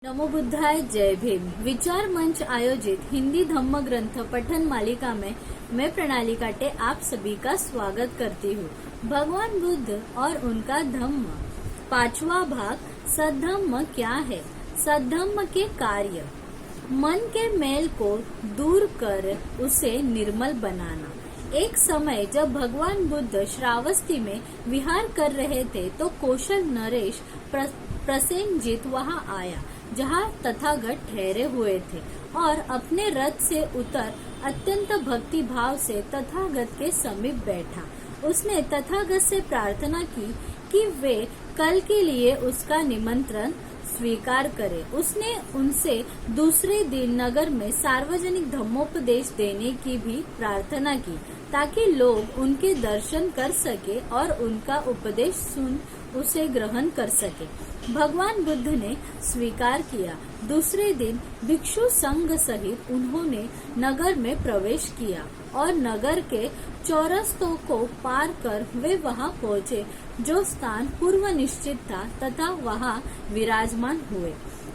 नमो बुद्धाय जय भीम। विचार मंच आयोजित हिंदी धम्म ग्रंथ पठन मालिका में मैं प्रणाली काटे आप सभी का स्वागत करती हूँ। भगवान बुद्ध और उनका धम्म, पांचवा भाग, सद्धम्म क्या है। सद्धम्म के कार्य। मन के मैल को दूर कर उसे निर्मल बनाना। एक समय जब भगवान बुद्ध श्रावस्ती में विहार कर रहे थे तो कौशल नरेश प्रसेनजीत वहां आया जहां तथागत ठहरे हुए थे और अपने रथ से उतर अत्यंत भक्ति भाव से तथागत के समीप बैठा। उसने तथागत से प्रार्थना की कि वे कल के लिए उसका निमंत्रण स्वीकार करे। उसने उनसे दूसरे दिन नगर में सार्वजनिक धम्मोपदेश देने की भी प्रार्थना की ताकि लोग उनके दर्शन कर सके और उनका उपदेश सुन उसे ग्रहण कर सके। भगवान बुद्ध ने स्वीकार किया। दूसरे दिन भिक्षु संघ सहित उन्होंने नगर में प्रवेश किया और नगर के चौरस्तों को पार कर वे वहां पहुंचे जो स्थान पूर्व निश्चित था तथा वहां विराजमान हुए।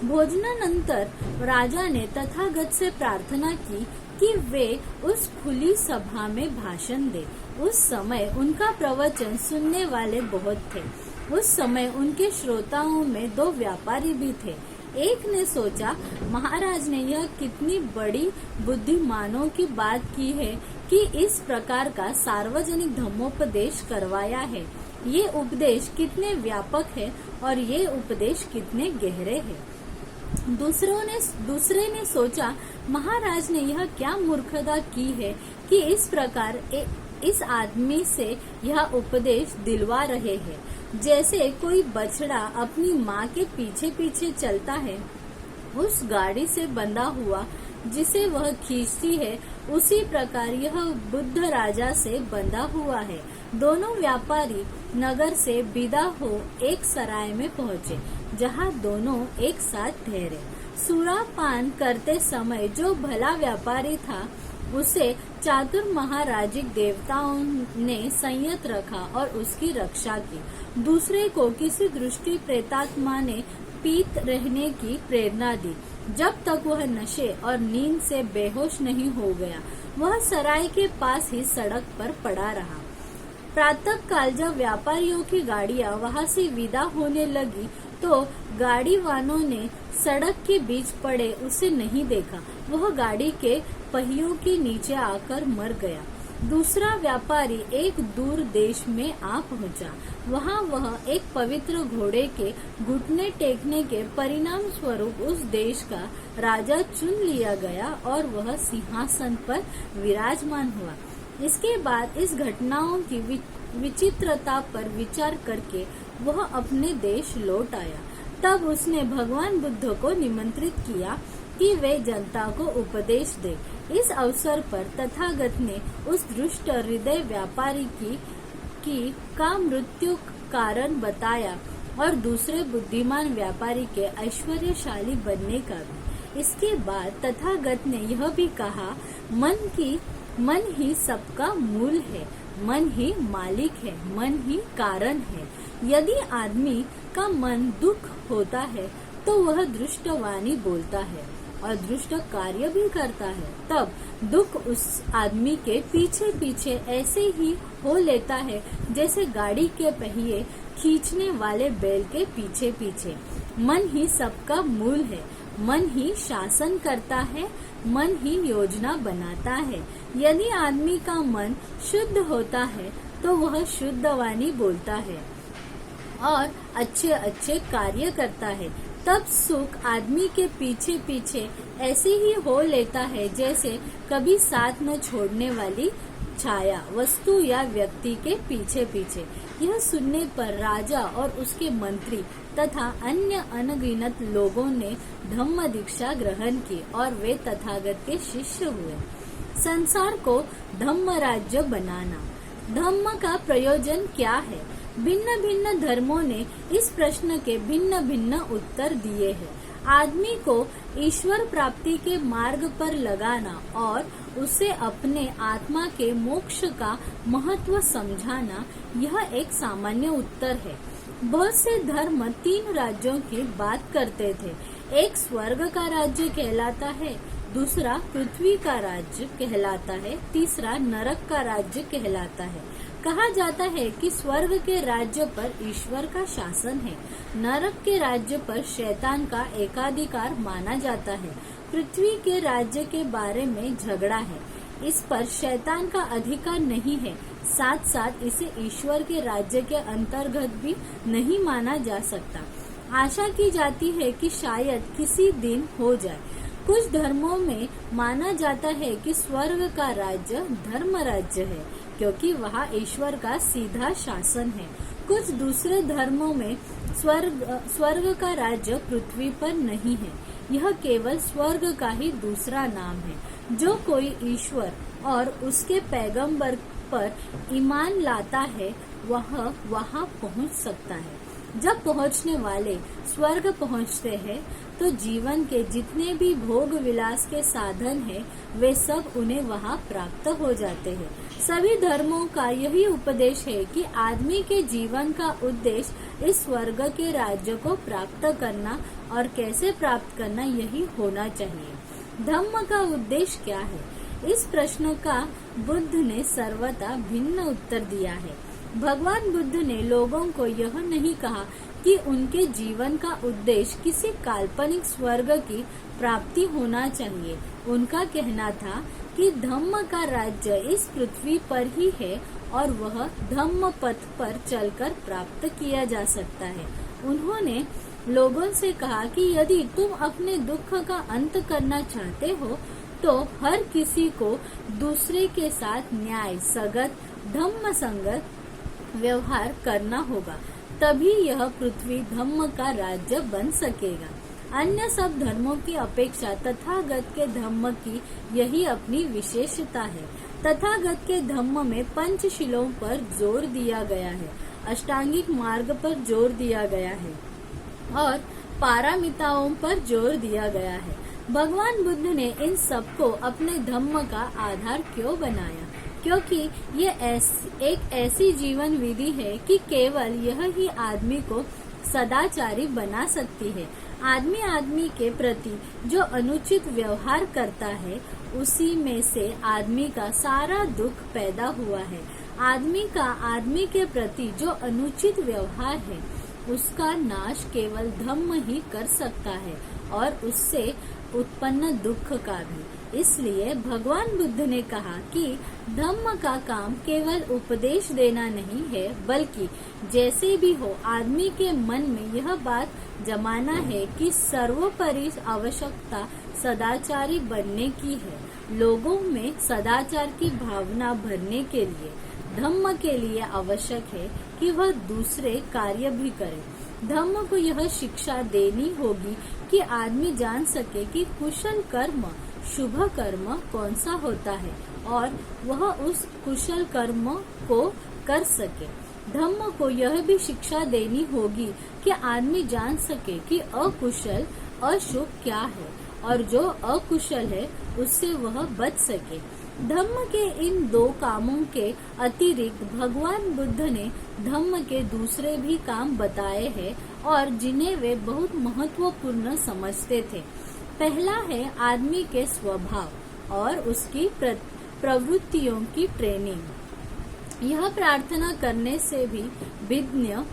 भोजनानंतर राजा ने तथागत से प्रार्थना की कि वे उस खुली सभा में भाषण दे। उस समय उनका प्रवचन सुनने वाले बहुत थे। उस समय उनके श्रोताओं में दो व्यापारी भी थे। एक ने सोचा, महाराज ने यह कितनी बड़ी बुद्धिमानों की बात की है कि इस प्रकार का सार्वजनिक धम्मोपदेश करवाया है। ये उपदेश कितने व्यापक है और ये उपदेश कितने गहरे हैं। दूसरे ने सोचा, महाराज ने यह क्या मूर्खता की है कि इस प्रकार इस आदमी से यह उपदेश दिलवा रहे हैं। जैसे कोई बछड़ा अपनी माँ के पीछे पीछे चलता है, उस गाड़ी से बंधा हुआ जिसे वह खींचती है, उसी प्रकार यह बुद्ध राजा से बंधा हुआ है। दोनों व्यापारी नगर से विदा हो एक सराय में पहुँचे जहाँ दोनों एक साथ ठहरे। सुरापान करते समय जो भला व्यापारी था उसे चातुर महाराजिक देवताओं ने संयत रखा और उसकी रक्षा की। दूसरे को किसी दृष्टि प्रेतात्मा ने पीत रहने की प्रेरणा दी। जब तक वह नशे और नींद से बेहोश नहीं हो गया, वह सराय के पास ही सड़क पर पड़ा रहा। प्रातः काल जब व्यापारियों की गाड़ियां वहां से विदा होने लगी तो गाड़ी वालों ने सड़क के बीच पड़े उसे नहीं देखा। वह गाड़ी के पहियों के नीचे आकर मर गया। दूसरा व्यापारी एक दूर देश में आ पहुंचा। वहां वह एक पवित्र घोड़े के घुटने टेकने के परिणाम स्वरूप उस देश का राजा चुन लिया गया और वह सिंहासन पर विराजमान हुआ। इसके बाद इस घटनाओं की विचित्रता पर विचार करके वह अपने देश लौट आया। तब उसने भगवान बुद्ध को निमंत्रित किया कि वे जनता को उपदेश दे। इस अवसर पर तथागत ने उस दुष्ट हृदय व्यापारी का मृत्यु कारण बताया और दूसरे बुद्धिमान व्यापारी के ऐश्वर्यशाली बनने का भी। इसके बाद तथागत ने यह भी कहा, मन ही सबका मूल है, मन ही मालिक है, मन ही कारण है। यदि आदमी का मन दुख होता है तो वह दुष्ट वाणी बोलता है और दुष्ट कार्य भी करता है। तब दुख उस आदमी के पीछे पीछे ऐसे ही हो लेता है जैसे गाड़ी के पहिए खींचने वाले बैल के पीछे पीछे। मन ही सबका मूल है, मन ही शासन करता है, मन ही योजना बनाता है। यदि आदमी का मन शुद्ध होता है तो वह शुद्ध वाणी बोलता है और अच्छे अच्छे कार्य करता है। तब सुख आदमी के पीछे पीछे ऐसे ही हो लेता है जैसे कभी साथ न छोड़ने वाली छाया वस्तु या व्यक्ति के पीछे पीछे। यह सुनने पर राजा और उसके मंत्री तथा अन्य अनगिनत लोगों ने धम्म दीक्षा ग्रहण की और वे तथागत के शिष्य हुए। संसार को धम्म राज्य बनाना। धम्म का प्रयोजन क्या है? भिन्न भिन्न धर्मों ने इस प्रश्न के भिन्न भिन्न उत्तर दिए हैं। आदमी को ईश्वर प्राप्ति के मार्ग पर लगाना और उसे अपने आत्मा के मोक्ष का महत्व समझाना, यह एक सामान्य उत्तर है। बहुत से धर्म तीन राज्यों की बात करते थे। एक स्वर्ग का राज्य कहलाता है, दूसरा पृथ्वी का राज्य कहलाता है, तीसरा नरक का राज्य कहलाता है। कहा जाता है कि स्वर्ग के राज्य पर ईश्वर का शासन है, नरक के राज्य पर शैतान का एकाधिकार माना जाता है, पृथ्वी के राज्य के बारे में झगड़ा है, इस पर शैतान का अधिकार नहीं है, साथ साथ इसे ईश्वर के राज्य के अंतर्गत भी नहीं माना जा सकता। आशा की जाती है कि शायद किसी दिन हो जाए। कुछ धर्मों में माना जाता है कि स्वर्ग का राज्य धर्म राज्य है, क्योंकि वहाँ ईश्वर का सीधा शासन है। कुछ दूसरे धर्मों में स्वर्ग का राज्य पृथ्वी पर नहीं है, यह केवल स्वर्ग का ही दूसरा नाम है। जो कोई ईश्वर और उसके पैगंबर पर ईमान लाता है वह वहाँ पहुँच सकता है। जब पहुँचने वाले स्वर्ग पहुँचते हैं तो जीवन के जितने भी भोग विलास के साधन हैं वे सब उन्हें वहाँ प्राप्त हो जाते हैं। सभी धर्मों का यही उपदेश है कि आदमी के जीवन का उद्देश्य इस स्वर्ग के राज्य को प्राप्त करना और कैसे प्राप्त करना यही होना चाहिए। धम्म का उद्देश्य क्या है? इस प्रश्न का बुद्ध ने सर्वथा भिन्न उत्तर दिया है। भगवान बुद्ध ने लोगों को यह नहीं कहा कि उनके जीवन का उद्देश्य किसी काल्पनिक स्वर्ग की प्राप्ति होना चाहिए। उनका कहना था कि धम्म का राज्य इस पृथ्वी पर ही है और वह धम्म पथ पर चलकर प्राप्त किया जा सकता है। उन्होंने लोगों से कहा कि यदि तुम अपने दुख का अंत करना चाहते हो तो हर किसी को दूसरे के साथ न्याय सगत धम्म संगत व्यवहार करना होगा, तभी यह पृथ्वी धम्म का राज्य बन सकेगा। अन्य सब धर्मों की अपेक्षा तथागत के धम्म की यही अपनी विशेषता है। तथागत के धम्म में पंचशीलों पर जोर दिया गया है, अष्टांगिक मार्ग पर जोर दिया गया है और पारमिताओं पर जोर दिया गया है। भगवान बुद्ध ने इन सबको अपने धम्म का आधार क्यों बनाया? क्योंकि ये एक ऐसी जीवन विधि है कि केवल यह ही आदमी को सदाचारी बना सकती है। आदमी के प्रति जो अनुचित व्यवहार करता है उसी में से आदमी का सारा दुख पैदा हुआ है। आदमी के प्रति जो अनुचित व्यवहार है उसका नाश केवल धम्म ही कर सकता है और उससे उत्पन्न दुख का भी। इसलिए भगवान बुद्ध ने कहा कि धम्म का काम केवल उपदेश देना नहीं है, बल्कि जैसे भी हो आदमी के मन में यह बात जमाना है कि सर्वोपरि आवश्यकता सदाचारी बनने की है। लोगों में सदाचार की भावना भरने के लिए धम्म के लिए आवश्यक है कि वह दूसरे कार्य भी करे। धम्म को यह शिक्षा देनी होगी कि आदमी जान सके कि कुशल कर्म शुभ कर्म कौन सा होता है और वह उस कुशल कर्म को कर सके। धम्म को यह भी शिक्षा देनी होगी कि आदमी जान सके कि अकुशल अशुभ क्या है और जो अकुशल है उससे वह बच सके। धम्म के इन दो कामों के अतिरिक्त भगवान बुद्ध ने धम्म के दूसरे भी काम बताए हैं और जिन्हें वे बहुत महत्वपूर्ण समझते थे। पहला है आदमी के स्वभाव और उसकी प्रवृत्तियों की ट्रेनिंग। यह प्रार्थना करने से भी भिन्न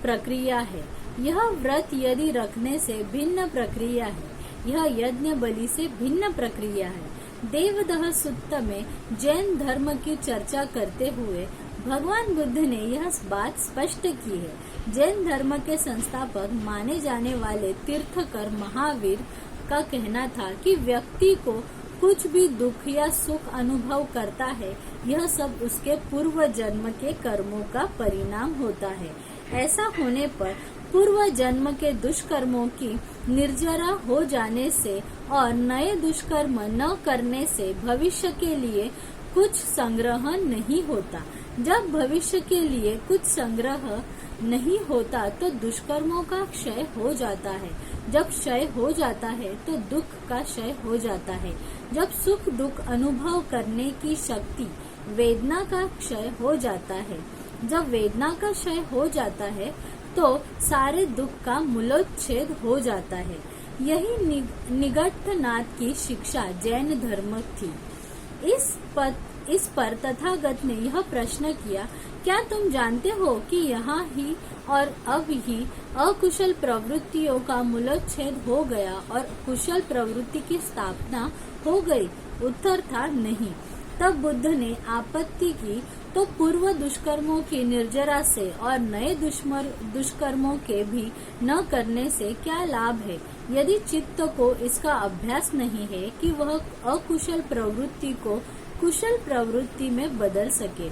प्रक्रिया है। यह व्रत यदि रखने से भिन्न प्रक्रिया है। यह यज्ञ बलि से भिन्न प्रक्रिया है। देवदह सुत्त में जैन धर्म की चर्चा करते हुए भगवान बुद्ध ने यह बात स्पष्ट की है। जैन धर्म के संस्थापक माने जाने वाले तीर्थकर महावीर का कहना था कि व्यक्ति को कुछ भी दुख या सुख अनुभव करता है यह सब उसके पूर्व जन्म के कर्मों का परिणाम होता है। ऐसा होने पर पूर्व जन्म के दुष्कर्मों की निर्जरा हो जाने से और नए दुष्कर्म न करने से भविष्य के लिए कुछ संग्रह नहीं होता। जब भविष्य के लिए कुछ संग्रह नहीं होता तो दुष्कर्मों का क्षय हो जाता है। जब क्षय हो जाता है तो दुख का क्षय हो जाता है। जब सुख दुख अनुभव करने की शक्ति वेदना का क्षय हो जाता है। जब वेदना का क्षय हो जाता है तो सारे दुख का मूलोच्छेद हो जाता है। यही निगट्ठनाथ की शिक्षा जैन धर्म थी। इस पर तथागत ने यह प्रश्न किया, क्या तुम जानते हो कि यहाँ ही और अब ही अकुशल प्रवृत्तियों का मूलोच्छेद हो गया और कुशल प्रवृत्ति की स्थापना हो गई? उत्तर था नहीं। तब बुद्ध ने आपत्ति की, तो पूर्व दुष्कर्मों की निर्जरा से और नए दुष्कर्मों के भी न करने से क्या लाभ है, यदि चित्त को इसका अभ्यास नहीं है कि वह अकुशल प्रवृत्ति को कुशल प्रवृत्ति में बदल सके।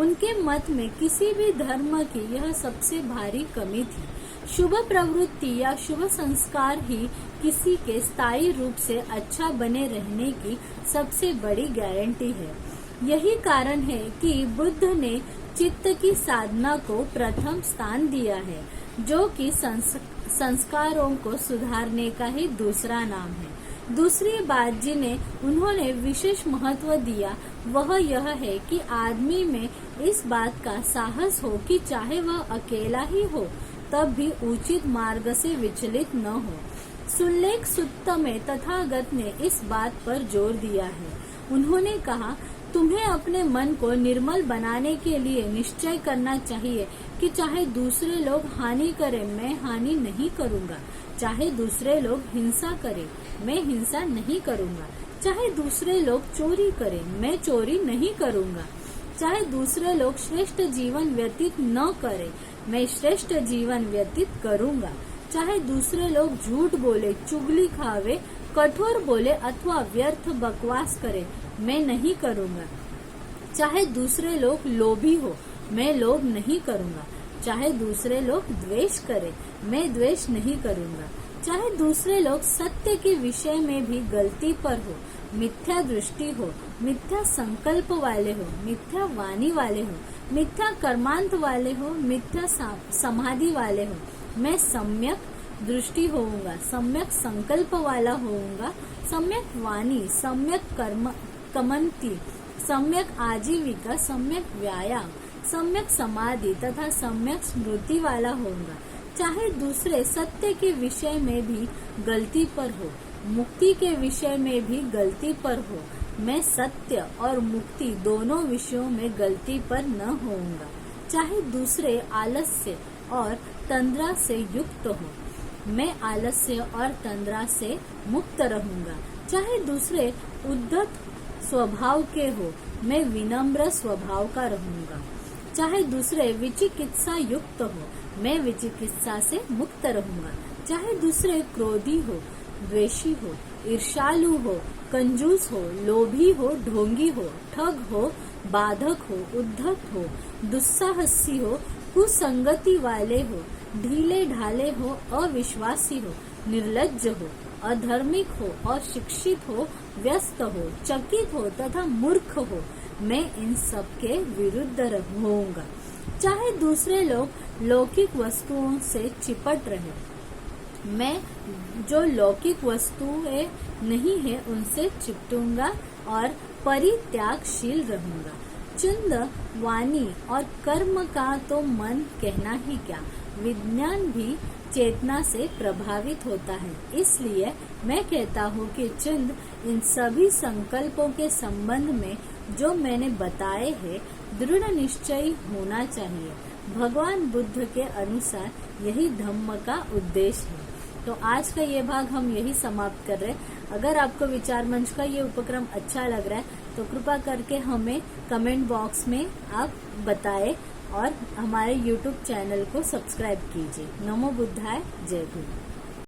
उनके मत में किसी भी धर्म की यह सबसे भारी कमी थी। शुभ प्रवृत्ति या शुभ संस्कार ही किसी के स्थायी रूप से अच्छा बने रहने की सबसे बड़ी गारंटी है। यही कारण है कि बुद्ध ने चित्त की साधना को प्रथम स्थान दिया है, जो कि संस्कारों को सुधारने का ही दूसरा नाम है। दूसरी बात जिन्हें उन्होंने विशेष महत्व दिया वह यह है कि आदमी में इस बात का साहस हो कि चाहे वह अकेला ही हो तब भी उचित मार्ग से विचलित न हो। सुल्लेख सुत्त में तथागत ने इस बात पर जोर दिया है। उन्होंने कहा, तुम्हें अपने मन को निर्मल बनाने के लिए निश्चय करना चाहिए कि चाहे दूसरे लोग हानि करें, मैं हानि नहीं करूंगा। चाहे दूसरे लोग हिंसा करें, मैं हिंसा नहीं करूंगा। चाहे दूसरे लोग चोरी करें, मैं चोरी नहीं करूंगा। चाहे दूसरे लोग श्रेष्ठ जीवन व्यतीत न करें, मैं श्रेष्ठ जीवन व्यतीत करूंगा। चाहे दूसरे लोग झूठ बोले, चुगली खावे, कठोर बोले अथवा व्यर्थ बकवास करे, मैं नहीं करूंगा। चाहे दूसरे लोग लोभी हो, मैं लोभ नहीं करूंगा। चाहे दूसरे लोग द्वेष करें, मैं द्वेष नहीं करूंगा। चाहे दूसरे लोग सत्य के विषय में भी गलती पर हो, मिथ्या दृष्टि हो, मिथ्या संकल्प वाले हो, मिथ्या वाणी वाले हो, मिथ्या कर्मांत वाले हो, मिथ्या समाधि वाले हो, मैं सम्यक दृष्टि होऊंगा, सम्यक संकल्प वाला होऊंगा, सम्यक वाणी, सम्यक कमंती, सम्यक आजीविका, सम्यक व्यायाम, सम्यक समाधि तथा सम्यक स्मृति वाला होऊंगा। चाहे दूसरे सत्य के विषय में भी गलती पर हो, मुक्ति के विषय में भी गलती पर हो, मैं सत्य और मुक्ति दोनों विषयों में गलती पर न होऊंगा। चाहे दूसरे आलस्य और तंद्रा से युक्त हो, मैं आलस्य और तंद्रा से मुक्त रहूंगा। चाहे दूसरे उद्धत स्वभाव के हो, मैं विनम्र स्वभाव का रहूंगा। चाहे दूसरे विचिकित्सा युक्त हो, मैं विचिकित्सा से मुक्त रहूंगा। चाहे दूसरे क्रोधी हो, द्वेषी हो, ईर्ष्यालु हो, कंजूस हो, लोभी हो, ढोंगी हो, ठग हो, बाधक हो, उद्धत हो, दुस्साहसी हो, कुसंगति वाले हो, ढीले ढाले हो, अविश्वासी हो, निर्लज्ज हो, अधर्मिक हो, अशिक्षित हो, व्यस्त हो, चकित हो तथा मूर्ख हो, मैं इन सब के विरुद्ध रहूंगा। चाहे दूसरे लोग लौकिक वस्तुओं से चिपट रहे, मैं जो लौकिक वस्तुएं नहीं है उनसे चिपटूंगा और परित्यागशील रहूंगा। चिंद, वाणी और कर्म का तो मन कहना ही क्या, विज्ञान भी चेतना से प्रभावित होता है। इसलिए मैं कहता हूँ कि चिंद, इन सभी संकल्पों के संबंध में जो मैंने बताए हैं दृढ़ निश्चयी होना चाहिए। भगवान बुद्ध के अनुसार यही धम्म का उद्देश्य है। तो आज का ये भाग हम यही समाप्त कर रहे हैं। अगर आपको विचार मंच का ये उपक्रम अच्छा लग रहा है तो कृपा करके हमें कमेंट बॉक्स में आप बताएं और हमारे YouTube चैनल को सब्सक्राइब कीजिए। नमो बुद्धाय, जय भीम।